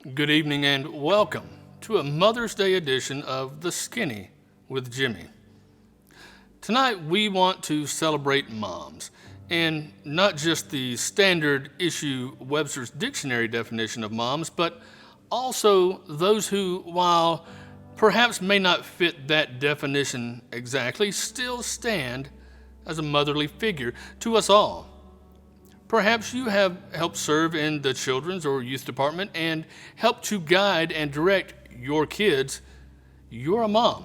Good evening and welcome to a Mother's Day edition of The Skinny with Jimmy. Tonight we want to celebrate moms, and not just the standard issue Webster's Dictionary definition of moms, but also those who, while perhaps may not fit that definition exactly, still stand as a motherly figure to us all. Perhaps you have helped serve in the children's or youth department and helped to guide and direct your kids. You're a mom.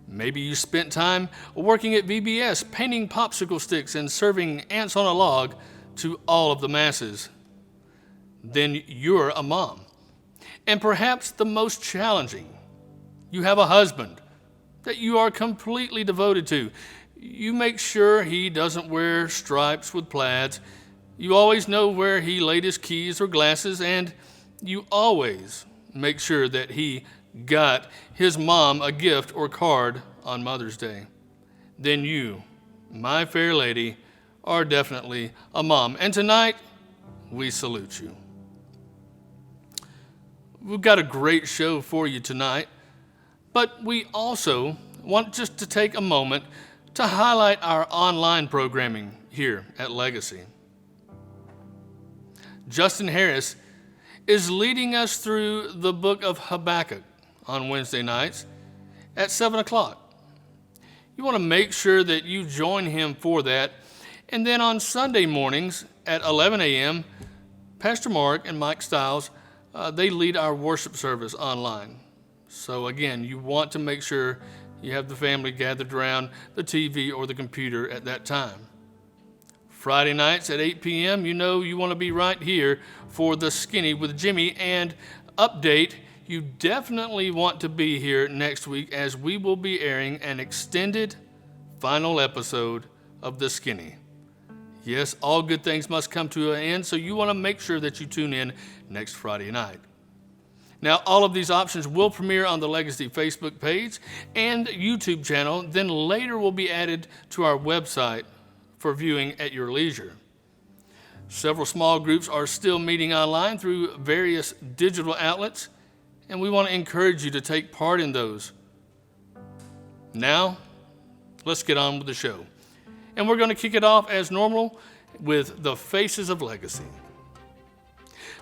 Maybe you spent time working at VBS, painting popsicle sticks and serving ants on a log to all of the masses. Then you're a mom. And perhaps the most challenging, you have a husband that you are completely devoted to. You make sure he doesn't wear stripes with plaids. You always know where he laid his keys or glasses, and you always make sure that he got his mom a gift or card on Mother's Day. Then you, my fair lady, are definitely a mom. And tonight, we salute you. We've got a great show for you tonight, but we also want just to take a moment to highlight our online programming here at Legacy. Justin Harris is leading us through the book of Habakkuk on Wednesday nights at 7 o'clock. You want to make sure that you join him for that. And then on Sunday mornings at 11 a.m., Pastor Mark and Mike Stiles, they lead our worship service online. So again, you want to make sure you have the family gathered around the TV or the computer at that time. Friday nights at 8 p.m., you know you want to be right here for The Skinny with Jimmy. And update, you definitely want to be here next week as we will be airing an extended final episode of The Skinny. Yes, all good things must come to an end, so you want to make sure that you tune in next Friday night. Now, all of these options will premiere on the Legacy Facebook page and YouTube channel, then later will be added to our website for viewing at your leisure. Several small groups are still meeting online through various digital outlets, and we want to encourage you to take part in those. Now, let's get on with the show. And we're going to kick it off as normal with the Faces of Legacy.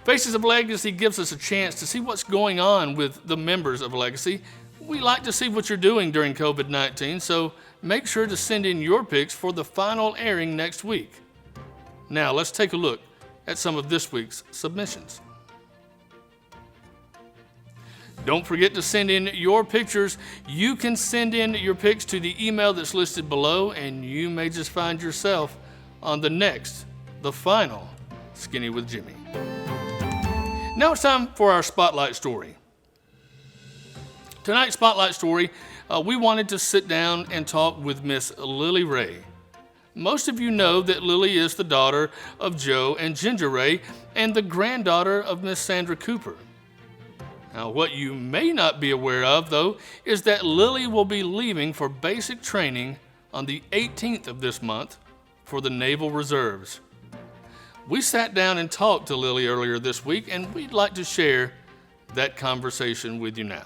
Faces of Legacy gives us a chance to see what's going on with the members of Legacy. We like to see what you're doing during COVID-19, so make sure to send in your picks for the final airing next week. Now, let's take a look at some of this week's submissions. Don't forget to send in your pictures. You can send in your pics to the email that's listed below, and you may just find yourself on the final Skinny with Jimmy. Now it's time for our Spotlight Story. Tonight's Spotlight Story, we wanted to sit down and talk with Miss Lily Ray. Most of you know that Lily is the daughter of Joe and Ginger Ray and the granddaughter of Miss Sandra Cooper. Now, what you may not be aware of, though, is that Lily will be leaving for basic training on the 18th of this month for the Naval Reserves. We sat down and talked to Lily earlier this week, and we'd like to share that conversation with you now.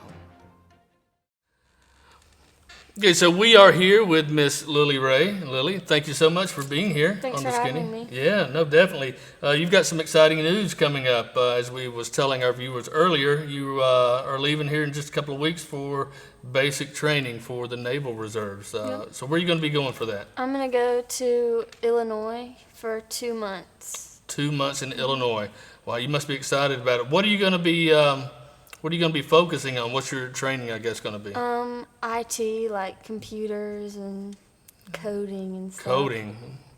Okay, so we are here with Miss Lily Ray. Lily, thank you so much for being here Thanks on The for Skinny. having me. Yeah, no, definitely. You've got some exciting news coming up. As we was telling our viewers earlier, you are leaving here in just a couple of weeks for basic training for the Naval Reserves. Yep. So where are you going to be going for that? I'm going to go to Illinois for 2 months. 2 months in Illinois. Wow, you must be excited about it. What are you going to be focusing on? What's your training, I guess, going to be? IT, like computers and coding and stuff.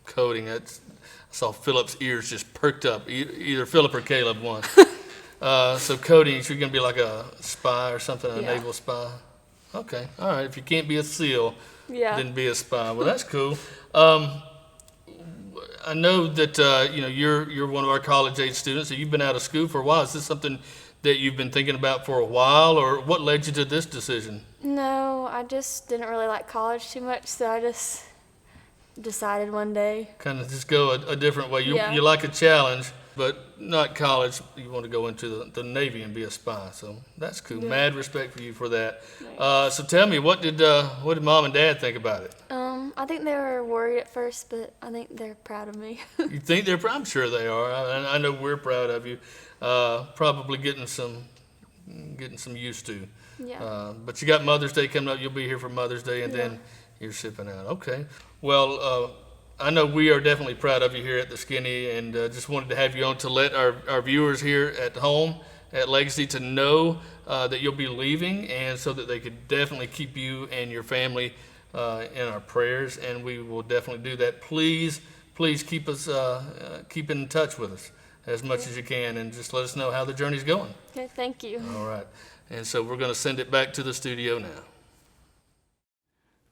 Coding. I saw Philip's ears just perked up. Either Philip or Caleb, one. So coding, so you're going to be like a spy or something, a naval spy? Okay, all right. If you can't be a SEAL, then be a spy. Well, that's cool. I know that you're one of our college-age students, so you've been out of school for a while. Is this something that you've been thinking about for a while, or what led you to this decision? No, I just didn't really like college too much, so I just decided one day. Kind of just go a different way. You Yeah. like a challenge. but not college. You want to go into the Navy and be a spy. So that's cool. Yeah. Mad respect for you for that. So tell me, what did Mom and Dad think about it? I think they were worried at first, but I think they're proud of me. You think they're? I'm sure they are. I know we're proud of you. Probably getting some used to. Yeah. But you got Mother's Day coming up. You'll be here for Mother's Day, and Yeah. then you're shipping out. Okay. Well, I know we are definitely proud of you here at the Skinny, and just wanted to have you on to let our viewers here at home at Legacy to know that you'll be leaving, and so that they could definitely keep you and your family in our prayers, and we will definitely do that. Please keep in touch with us as much as you can, and just let us know how the journey's going. Okay, thank you. All right. And so we're going to send it back to the studio now.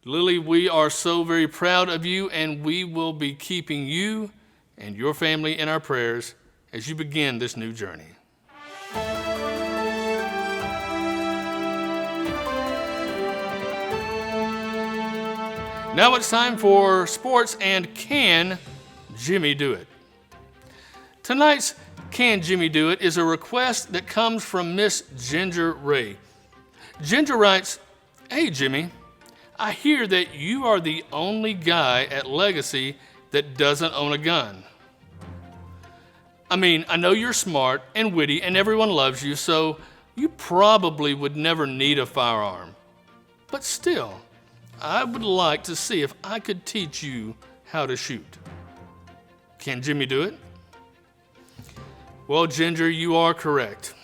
Lily, we are so very proud of you, and we will be keeping you and your family in our prayers as you begin this new journey. Now it's time for sports, and can Jimmy do it? Tonight's Can Jimmy Do It is a request that comes from Miss Ginger Ray. Ginger writes, "Hey Jimmy, I hear that you are the only guy at Legacy that doesn't own a gun. I mean, I know you're smart and witty and everyone loves you, so you probably would never need a firearm. But still, I would like to see if I could teach you how to shoot. Can Jimmy do it?" Well, Ginger, you are correct.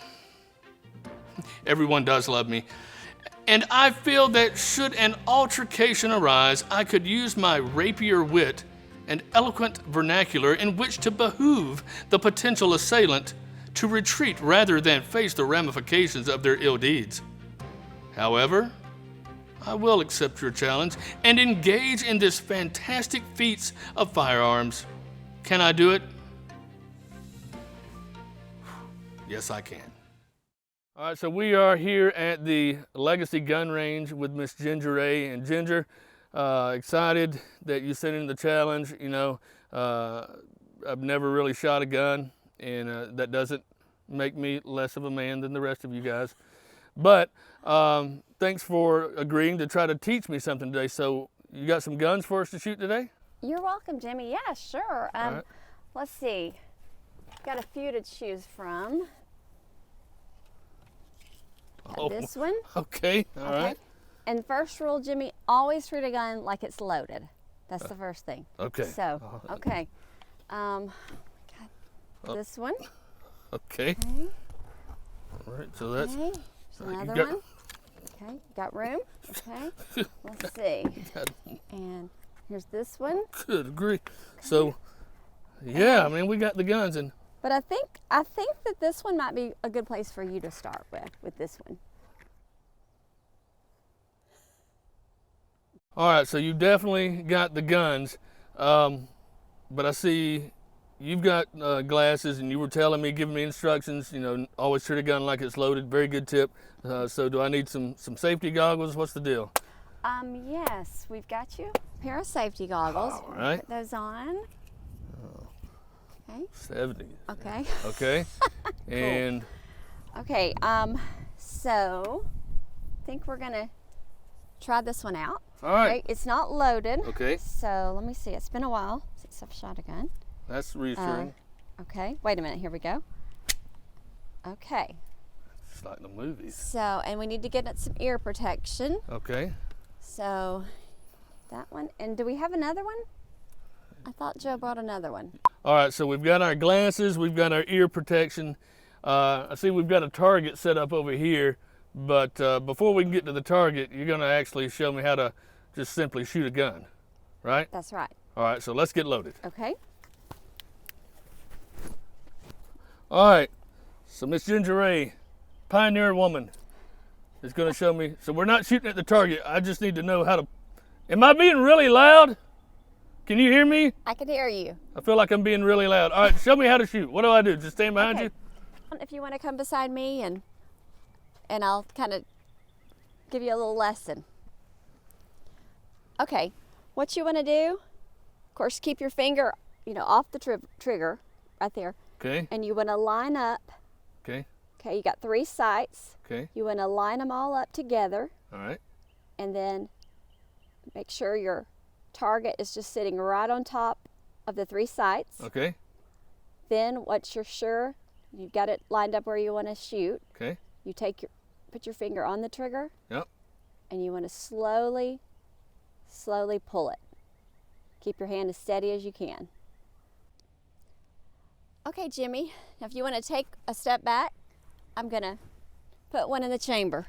Everyone does love me. And I feel that should an altercation arise, I could use my rapier wit and eloquent vernacular in which to behoove the potential assailant to retreat rather than face the ramifications of their ill deeds. However, I will accept your challenge and engage in this fantastic feats of firearms. Can I do it? Yes, I can. All right, so we are here at the Legacy Gun Range with Miss Ginger Ray. And Ginger, excited that you sent in the challenge. You know, I've never really shot a gun, and that doesn't make me less of a man than the rest of you guys. But thanks for agreeing to try to teach me something today. So you got some guns for us to shoot today? You're welcome, Jimmy. Yeah, sure. All right. Let's see. Got a few to choose from. Got this one. Okay, all right. And first rule, Jimmy, always treat a gun like it's loaded. That's the first thing. Okay. So, okay. Got this one. Okay. Okay. All right, so that's... Okay. There's another one. Okay. Got room. Okay. Let's see. And here's this one. Good grief. So, yeah, I mean, we got the guns, and But I think that this one might be a good place for you to start with this one. all right, so you definitely got the guns, but I see you've got glasses, and you were telling me, giving me instructions, you know, always treat a gun like it's loaded. Very good tip. So do I need some safety goggles? What's the deal? Yes, we've got you a pair of safety goggles. All right. Put those on. Okay. 70. Okay. Okay. And Okay. So I think we're gonna try this one out. all right. Okay, it's not loaded. Okay. So let me see. It's been a while since I've shot a gun. That's reassuring. Okay. Wait a minute. Here we go. Okay. It's like the movies. So, and we need to get some ear protection. Okay. So that one. And do we have another one? I thought Joe brought another one. All right, so we've got our glasses, we've got our ear protection. I see we've got a target set up over here, but before we can get to the target, you're gonna actually show me how to just simply shoot a gun, right? That's right. All right, so let's get loaded. Okay. All right, so Miss Ginger Ray, pioneer woman, is gonna show me. So we're not shooting at the target. I just need to know how to. Am I being really loud? Can you hear me? I can hear you. I feel like I'm being really loud. All right, show me how to shoot. What do I do? Just stand behind Okay. you? If you want to come beside me and I'll kind of give you a little lesson. Okay, what you want to do, of course, keep your finger, off the trigger right there. Okay. And you want to line up. Okay. Okay, you got 3 sights. Okay. You want to line them all up together, All right. and then make sure your target is just sitting right on top of the 3 sights. Okay. Then once you're sure you've got it lined up where you want to shoot, Okay. you put your finger on the trigger. Yep. And you want to slowly pull it. Keep your hand as steady as you can. Okay, Jimmy, now if you want to take a step back, I'm going to put one in the chamber.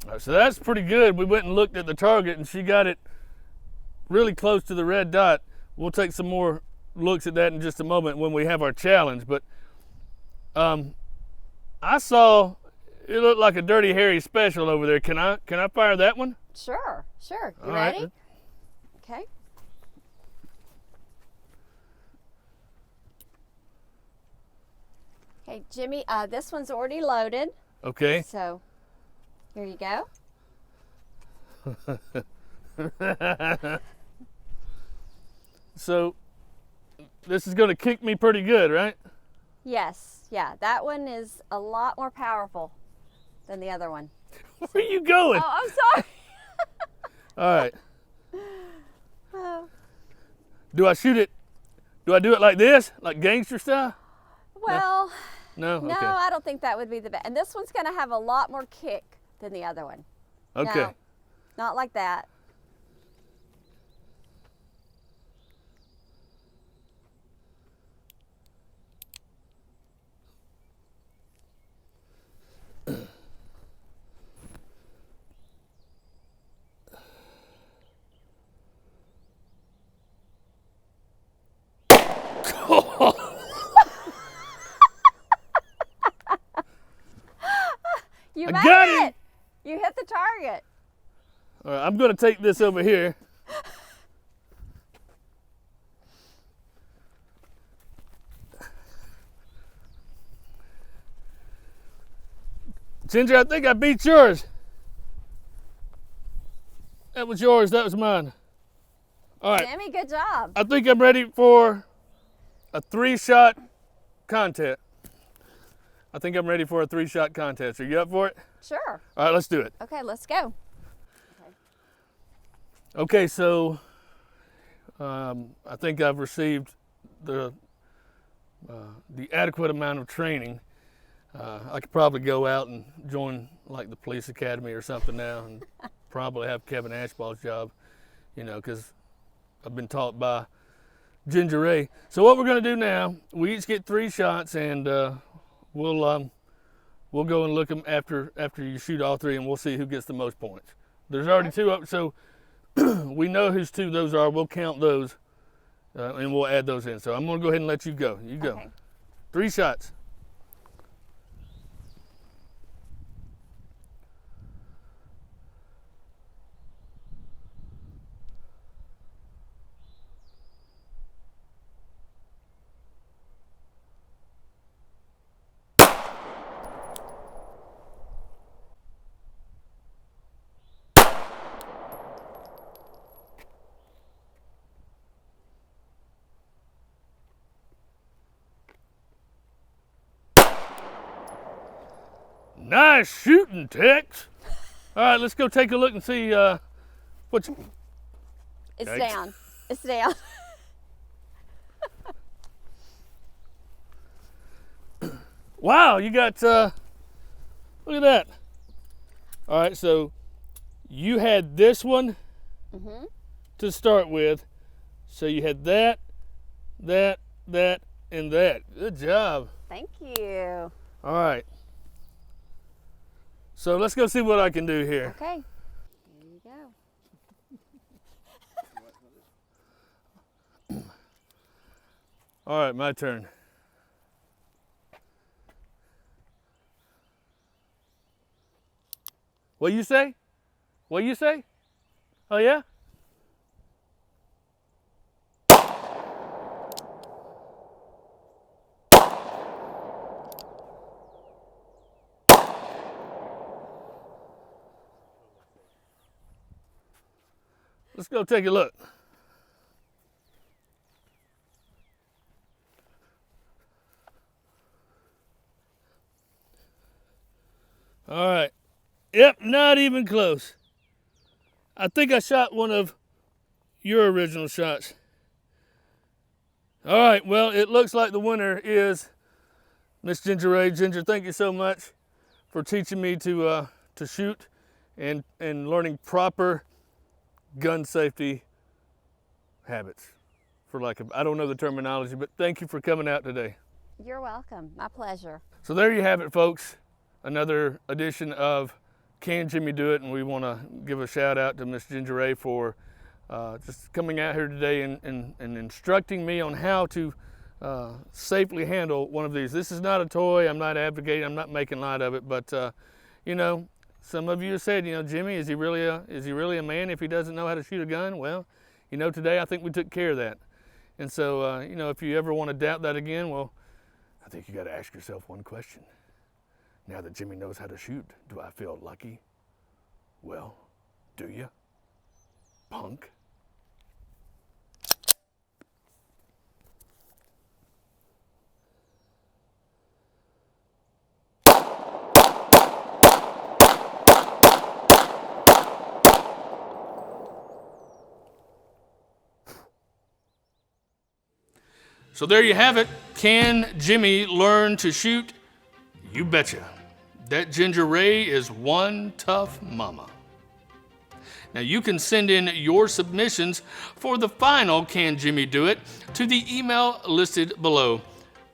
All right, so that's pretty good. We went and looked at the target, and she got it really close to the red dot. We'll take some more looks at that in just a moment when we have our challenge. But I saw it looked like a Dirty Harry special over there. Can I fire that one? Sure. You All right. ready? Okay. Okay, Jimmy, this one's already loaded. Okay. So here you go. So this is going to kick me pretty good, right? Yes, yeah, that one is a lot more powerful than the other one. Where are you going? Oh, I'm sorry. All right. Oh, Do I shoot it? Do I do it like this, like gangster style? well, No. no, Okay. I don't think that would be the best. And this one's going to have a lot more kick than the other one. Okay. No, not like that. You I made got it. it. You hit the target. All right, I'm going to take this over here. Ginger, I think I beat yours. That was yours, that was mine. All right, Jimmy, good job. I think I'm ready for a 3-shot contest. I think I'm ready for a 3-shot contest. Are you up for it? Sure. All right, let's do it. Okay, let's go. Okay, so I think I've received the adequate amount of training. I could probably go out and join like the police academy or something now, and probably have Kevin Ashball's job, you know, because I've been taught by Ginger Ray. So what we're going to do now, we each get 3 shots, and we'll go and look them after you shoot all 3, and we'll see who gets the most points. There's already 2 up, so we know whose 2 those are. We'll count those, and we'll add those in. So I'm going to go ahead and let you go. You go. Okay. 3 shots. Nice shooting, Tex. All right, let's go take a look and see what you... It's Yikes. down. It's down. Wow, you got, look at that. All right, so you had this one to start with. So you had that, and that. Good job. Thank you. All right. So let's go see what I can do here. Okay. Here you go. All right, my turn. What you say? What you say? Oh yeah? Let's go take a look. All right. Yep, not even close. I think I shot one of your original shots. All right, well, it looks like the winner is Miss Ginger Ray. Ginger, thank you so much for teaching me to shoot and learning proper gun safety habits. I don't know the terminology, but thank you for coming out today. You're welcome. My pleasure. So there you have it, folks. Another edition of Can Jimmy Do It? And we want to give a shout out to Miss Ginger Ray for just coming out here today and instructing me on how to safely handle one of these. This is not a toy. I'm not advocating. I'm not making light of it. But you know, some of you have said, Jimmy, is he really a man if he doesn't know how to shoot a gun? Well, today I think we took care of that. And so, if you ever want to doubt that again, well, I think you got to ask yourself one question. Now that Jimmy knows how to shoot, do I feel lucky? Well, do you, punk? So there you have it. Can Jimmy learn to shoot? You betcha. That Ginger Ray is one tough mama. Now you can send in your submissions for the final Can Jimmy Do It to the email listed below.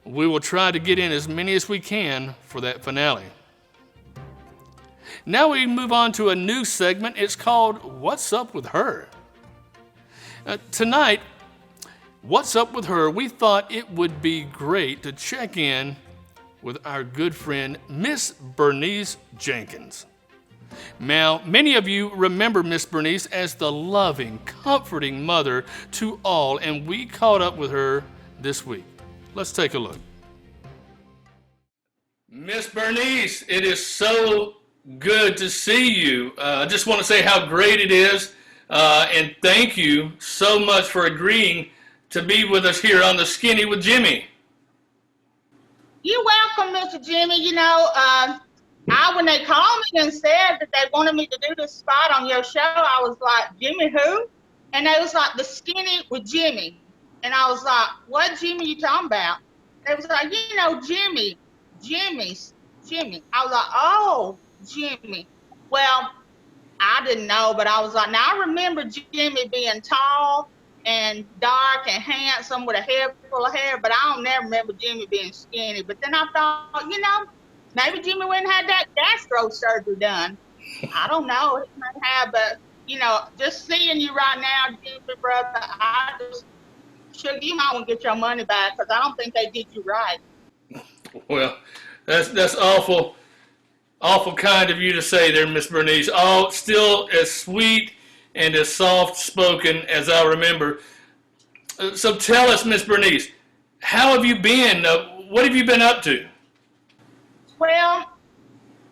We will try to get in as many as we can for that finale. Now we move on to a new segment. It's called What's Up With Her? Tonight, What's Up With Her? We thought it would be great to check in with our good friend, Miss Bernice Jenkins. Now, many of you remember Miss Bernice as the loving, comforting mother to all, and we caught up with her this week. Let's take a look. Miss Bernice, it is so good to see you. I just want to say how great it is, and thank you so much for agreeing to be with us here on The Skinny with Jimmy. You're welcome, Mr. Jimmy. When they called me and said that they wanted me to do this spot on your show, I was like, Jimmy who? And they was like, The Skinny with Jimmy. And I was like, what Jimmy you talking about? They was like, Jimmy. I was like, oh, Jimmy. Well, I didn't know, but I was like, now I remember Jimmy being tall and dark and handsome with a head full of hair, but I don't never remember Jimmy being skinny. But then I thought, maybe Jimmy went and had that gastro surgery done. I don't know. He might have, but, just seeing you right now, Jimmy, brother, I just should you might want to get your money back because I don't think they did you right. Well, that's awful kind of you to say there, Miss Bernice. Oh, still as sweet and as soft-spoken as I remember. So tell us, Miss Bernice, how have you been? What have you been up to? Well,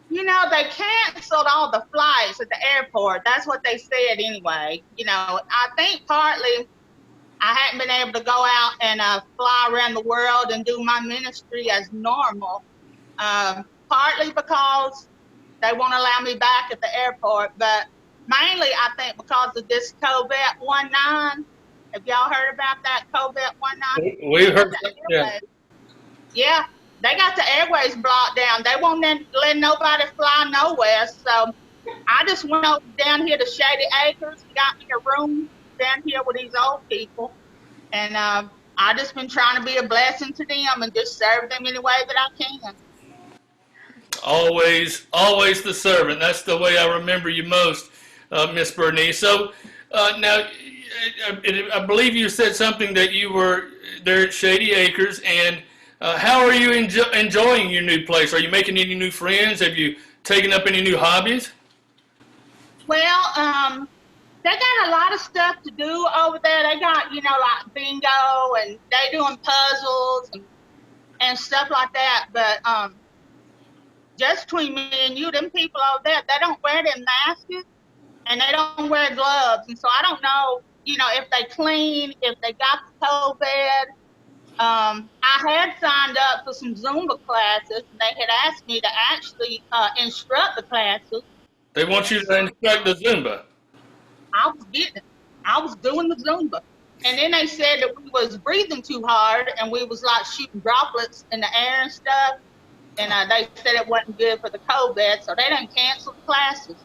they canceled all the flights at the airport. That's what they said anyway. I think partly I hadn't been able to go out and fly around the world and do my ministry as normal. Partly because they won't allow me back at the airport, but mainly, I think because of this COVID-19. Have y'all heard about that COVID-19? We've heard that, yeah. Yeah, they got the airways blocked down. They won't let nobody fly nowhere. So I just went down here to Shady Acres, got me a room down here with these old people. And I just been trying to be a blessing to them and just serve them any way that I can. Always the servant. That's the way I remember you most, Miss Bernice. So now, I believe you said something that you were there at Shady Acres, and how are you enjoying your new place? Are you making any new friends? Have you taken up any new hobbies? Well, they got a lot of stuff to do over there. They got, like bingo, and they doing puzzles and stuff like that. But just between me and you, them people over there, they don't wear them masks. and they don't wear gloves. And so I don't know, if they clean, if they got the COVID. I had signed up for some Zumba classes, and they had asked me to actually instruct the classes. They want you to instruct the Zumba. I was getting it. I was doing the Zumba. And then they said that we was breathing too hard and we was like shooting droplets in the air and stuff. And they said it wasn't good for the COVID, so they didn't cancel the classes.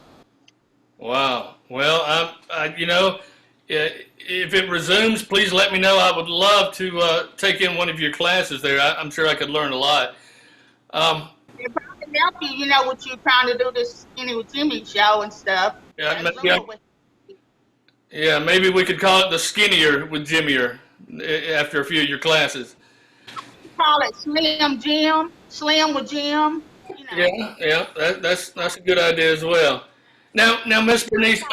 Wow. Well, if it resumes, please let me know. I would love to take in one of your classes there. I'm sure I could learn a lot. It probably help you, what you're trying to do this Skinny with Jimmy show and stuff. Yeah, maybe we could call it the Skinnier with Jimmy after a few of your classes. Call it Slim Jim, Slim with Jim. Yeah, that's a good idea as well. Now, Miss Bernice,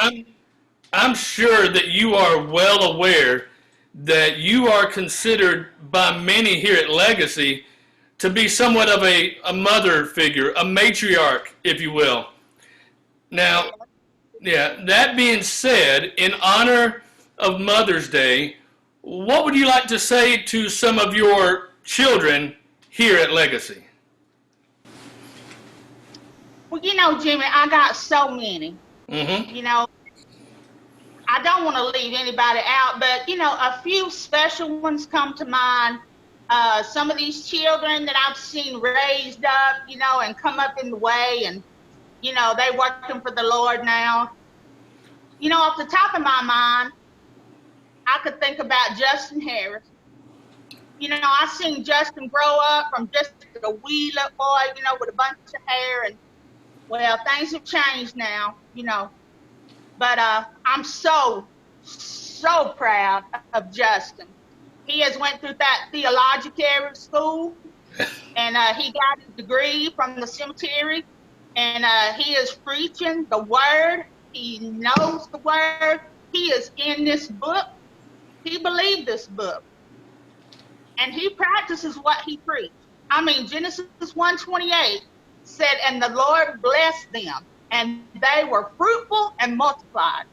I'm sure that you are well aware that you are considered by many here at Legacy to be somewhat of a mother figure, a matriarch, if you will. Now, yeah, that being said, in honor of Mother's Day, what would you like to say to some of your children here at Legacy? Well, Jimmy, I got so many. Mm-hmm. I don't want to leave anybody out, but, a few special ones come to mind. Some of these children that I've seen raised up, and come up in the way, and, they working for the Lord now. Off the top of my mind, I could think about Justin Harris. I seen Justin grow up from just a wee little boy, with a bunch of hair, and, well, things have changed now, But I'm so proud of Justin. He has went through that theological school, and he got his degree from the cemetery, and he is preaching the word. He knows the word. He is in this book. He believed this book, and he practices what he preached. Genesis 1:28 said, "And the Lord blessed them, and they were fruitful and multiplied."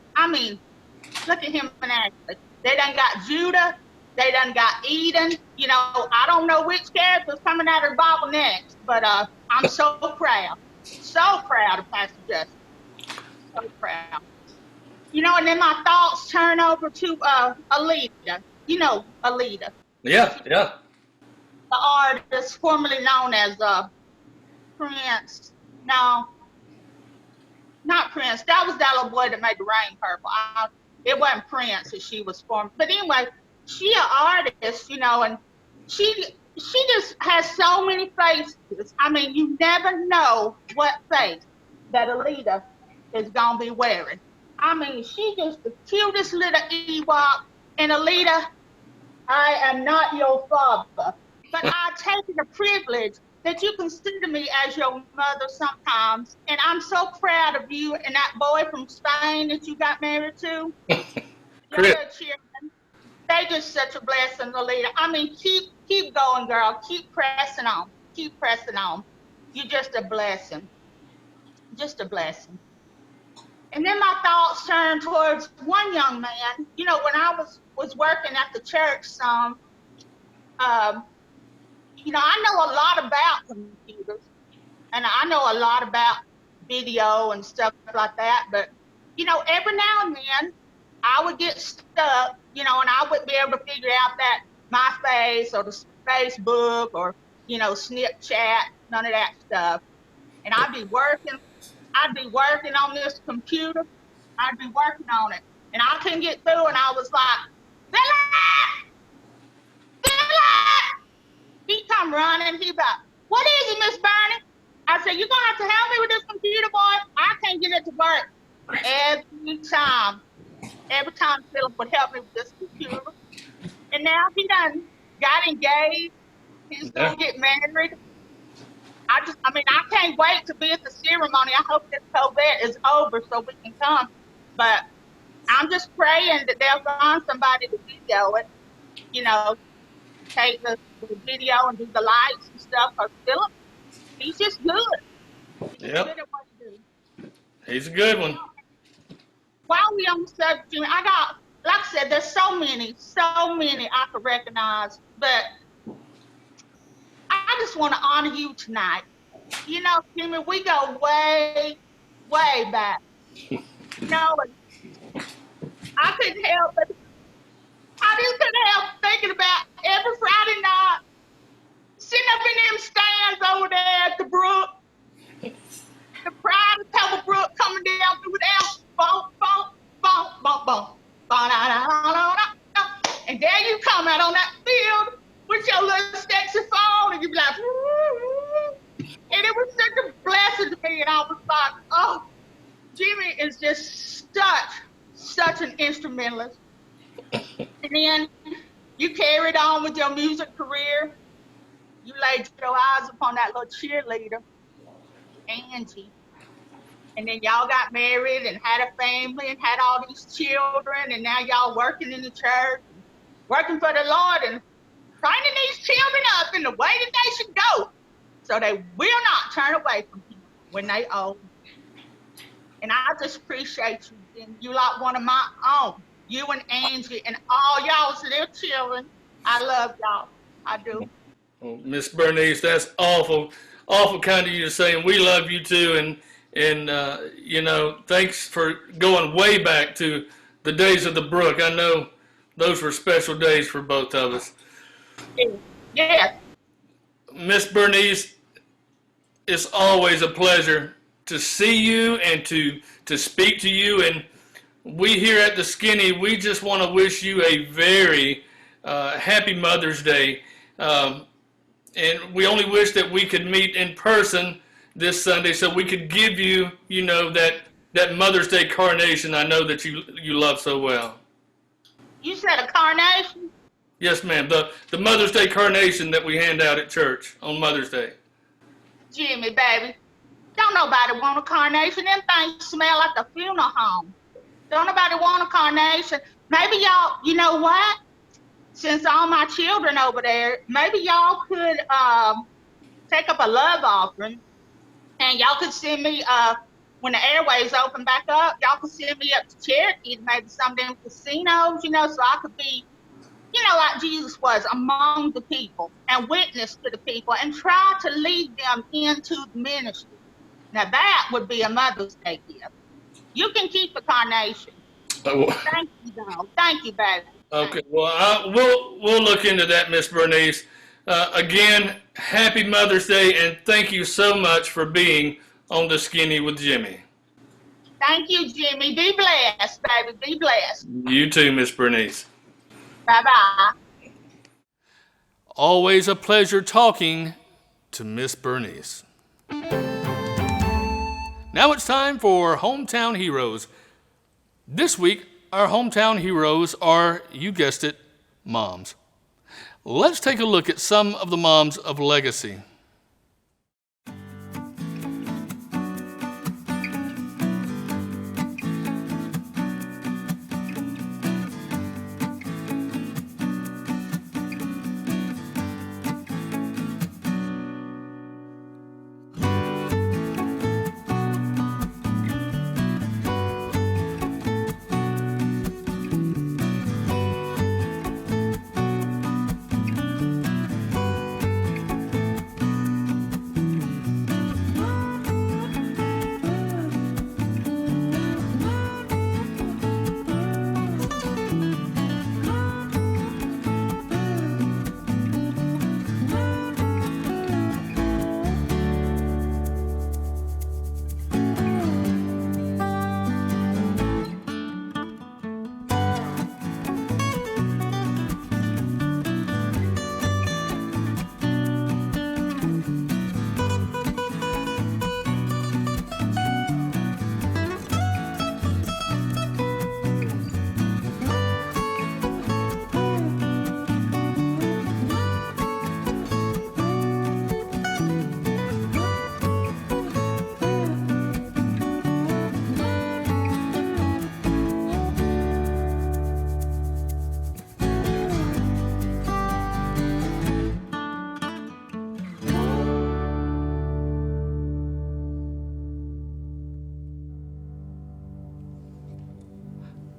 Look at him and Ashley. They done got Judah. They done got Eden. I don't know which character's coming out of the Bible next, but I'm so proud. So proud of Pastor Justin. So proud. And then my thoughts turn over to Alita. Alita. Yeah. The artist formerly known as Prince. No, not Prince. That was that little boy that made the rain purple. It wasn't Prince that she was formed. But anyway, she an artist, and she just has so many faces. You never know what face that Alita is gonna be wearing. She just the cutest little Ewok. And Alita, I am not your father, but I take the privilege that you consider me as your mother sometimes. And I'm so proud of you and that boy from Spain that you got married to. They just such a blessing, Alita. Keep going, girl. Keep pressing on. Keep pressing on. You're just a blessing. Just a blessing. And then my thoughts turn towards one young man. When I was working at the church some, I know a lot about computers, and I know a lot about video and stuff like that. But, every now and then I would get stuck, and I wouldn't be able to figure out that MySpace or the Facebook or, Snapchat, none of that stuff. And I'd be working on this computer. I'd be working on it. And I couldn't get through, and I was like, Philip! He come running. He about, "What is it, Miss Bernie?" I said, "You're going to have to help me with this computer, boy. I can't get it to work." Every time Philip would help me with this computer. And now he done got engaged. He's going to get married. I can't wait to be at the ceremony. I hope this COVID is over so we can come. But I'm just praying that they'll find somebody to video it, take the video and do the lights and stuff. Because Philip, he's just good. He's good at what he do. He's a good one. while we on the subject, Jimmy, I got, like I said, there's so many I could recognize, but I just want to honor you tonight. You know, Jimmy, we go way, way back. You know, I couldn't help but I just couldn't help thinking about every Friday night, sitting up in them stands over there at the brook, the pride of Pebble Brook coming down through there, bump, bump, bump, bump, bump, and there you come out on that field with your little saxophone, and you be like, woo. And it was such a blessing to me, and I was like, oh, Jimmy is just such an instrumentalist. And then you carried on with your music career. You laid your eyes upon that little cheerleader, Angie. And then y'all got married and had a family and had all these children, and now y'all working in the church, working for the Lord and training these children up in the way that they should go, so they will not turn away from Him when they old. And I just appreciate you, and you like one of my own. You and Angie and all y'all's little children. I love y'all. I do. Well, Miss Bernice, that's awful kind of you to say, and we love you too. And you know, thanks for going way back to the days of the brook. I know those were special days for both of us. Yeah. Miss Bernice, it's always a pleasure to see you and to speak to you. And we here at the Skinny, we just want to wish you a very happy Mother's Day. And we only wish that we could meet in person this Sunday so we could give you, you know, that Mother's Day carnation I know that you love so well. You said a carnation? Yes, ma'am. The Mother's Day carnation that we hand out at church on Mother's Day. Jimmy, baby, don't nobody want a carnation. Them things smell like a funeral home. Don't nobody want a carnation. Maybe y'all, you know what? Since all my children over there, maybe y'all could take up a love offering, and y'all could send me, when the airways open back up, y'all could send me up to Cherokee, maybe some of them casinos, you know, so I could be, you know, like Jesus was among the people and witness to the people and try to lead them into the ministry. Now that would be a Mother's Day gift. You can keep the carnation. Thank you, dog. Thank you, baby. Okay, well, we'll look into that, Miss Bernice. Again, happy Mother's Day, and thank you so much for being on the Skinny with Jimmy. Thank you, Jimmy. Be blessed, baby. Be blessed. You too, Miss Bernice. Bye-bye. Always a pleasure talking to Miss Bernice. Now it's time for Hometown Heroes. This week, our hometown heroes are, you guessed it, moms. Let's take a look at some of the moms of legacy.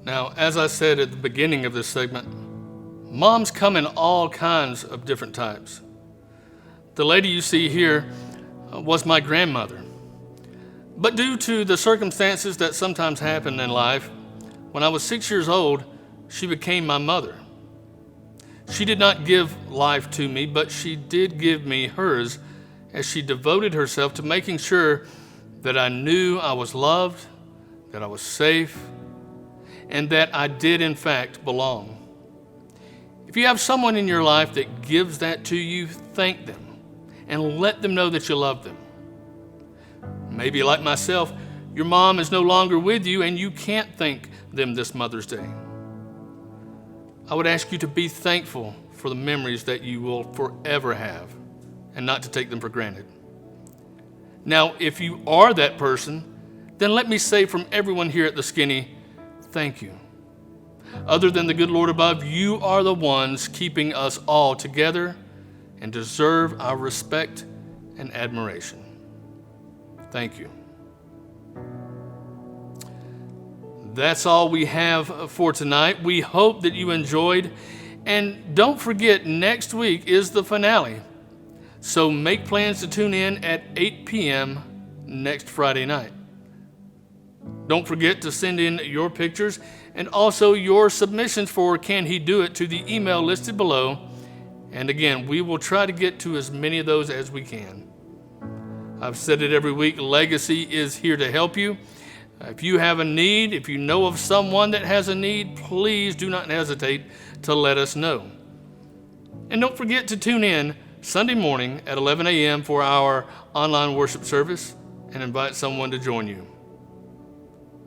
Now, as I said at the beginning of this segment, moms come in all kinds of different types. The lady you see here was my grandmother. But due to the circumstances that sometimes happen in life, when I was 6 years old, she became my mother. She did not give life to me, but she did give me hers as she devoted herself to making sure that I knew I was loved, that I was safe, and that I did in fact belong. If you have someone in your life that gives that to you, thank them and let them know that you love them. Maybe like myself, your mom is no longer with you and you can't thank them this Mother's Day. I would ask you to be thankful for the memories that you will forever have and not to take them for granted. Now, if you are that person, then let me say from everyone here at the Skinny, thank you. Other than the good Lord above, you are the ones keeping us all together and deserve our respect and admiration. Thank you. That's all we have for tonight. We hope that you enjoyed. And don't forget, next week is the finale. So make plans to tune in at 8 p.m. next Friday night. Don't forget to send in your pictures and also your submissions for Can He Do It to the email listed below. And again, we will try to get to as many of those as we can. I've said it every week, Legacy is here to help you. If you have a need, if you know of someone that has a need, please do not hesitate to let us know. And don't forget to tune in Sunday morning at 11 a.m. for our online worship service and invite someone to join you.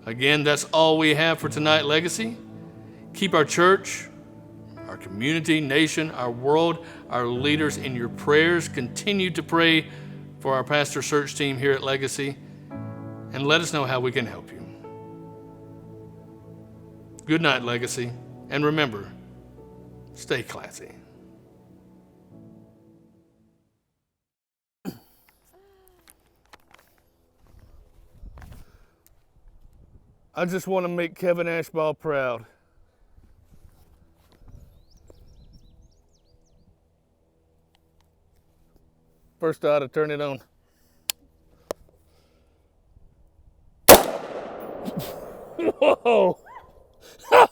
Again, that's all we have for tonight, Legacy. Keep our church, our community, nation, our world, our leaders in your prayers. Continue to pray for our pastor search team here at Legacy, and let us know how we can help you. Good night, Legacy, and remember, stay classy. I just want to make Kevin Ashball proud. First I ought to turn it on. Whoa! Ha!